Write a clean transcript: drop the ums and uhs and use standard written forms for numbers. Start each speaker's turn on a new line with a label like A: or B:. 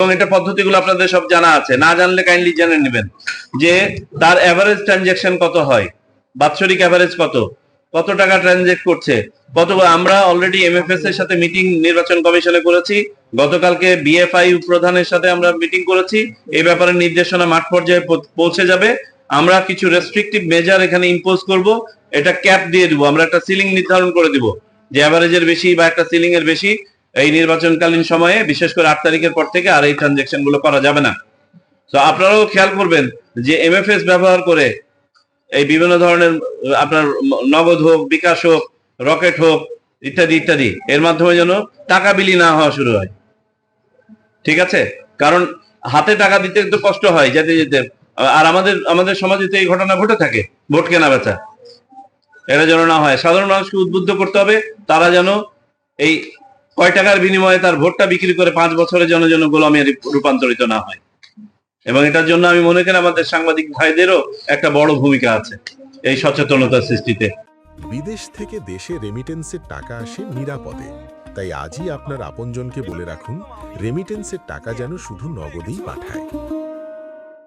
A: এবং এটা পদ্ধতিগুলো আপনাদের সব জানা আছে, না জানলে কাইন্ডলি জেনে নেবেন যে তার এভারেজ ট্রানজাকশন কত হয়, বাৎসরিক এভারেজ কত টাকা ট্রানজেক্ট করছে, কত। আমরা অলরেডি এমএফএস এর সাথে মিটিং নির্বাচন কমিশনে করেছি, গতকালকে বিএফআই প্রধানের সাথে আমরা মিটিং করেছি, এই ব্যাপারে নির্দেশনা মাঠ পর্যায়ে পৌঁছে যাবে। আমরা কিছু রেস্ট্রিকটিভ মেজার এখানে ইম্পোজ করব, এটা ক্যাপ দিয়ে দিব, আমরা একটা সিলিং নির্ধারণ করে দিব যে এভারেজের বেশি বা একটা সিলিং এর বেশি এই নির্বাচনকালীন সময়ে, বিশেষ করে 8 তারিখের পর থেকে আর এই ট্রানজাকশন গুলো করা যাবে না। তো আপনারাও খেয়াল করবেন যে এমএফএস ব্যবহার করে এই বিভিন্ন ধরনের আপনার নগদ হোক, বিকাশ হোক, রকেট হোক, ইত্যাদি ইত্যাদি, এর মাধ্যমে যেন টাকা বিলি না হওয়া শুরু হয়। ঠিক আছে? কারণ হাতে টাকা দিতে একটু কষ্ট হয় যেতে যেতে, আর আমাদের সমাজে তো এই ঘটনা ঘটে থাকে, ভোট কেনা বেচা, এটা যেন না হয়। সাধারণ মানুষকে উদ্বুদ্ধ করতে হবে, তারা যেন এই কয় টাকার বিনিময়ে তার ভোটটা বিক্রি করে 5 বছরের জন্য যেন গোলামে রূপান্তরিত না হয়। এবং এটার জন্য আমি মনে করি আমাদের সাংবাদিক ভাইদেরও একটা বড় ভূমিকা আছে এই সচেতনতা সৃষ্টিতে।
B: বিদেশ থেকে দেশে রেমিটেন্সের টাকা আসে নিরাপদে, তাই আজই আপনার আপনজনকে বলে রাখুন রেমিটেন্সের টাকা যেন শুধু নগদেই পাঠায়।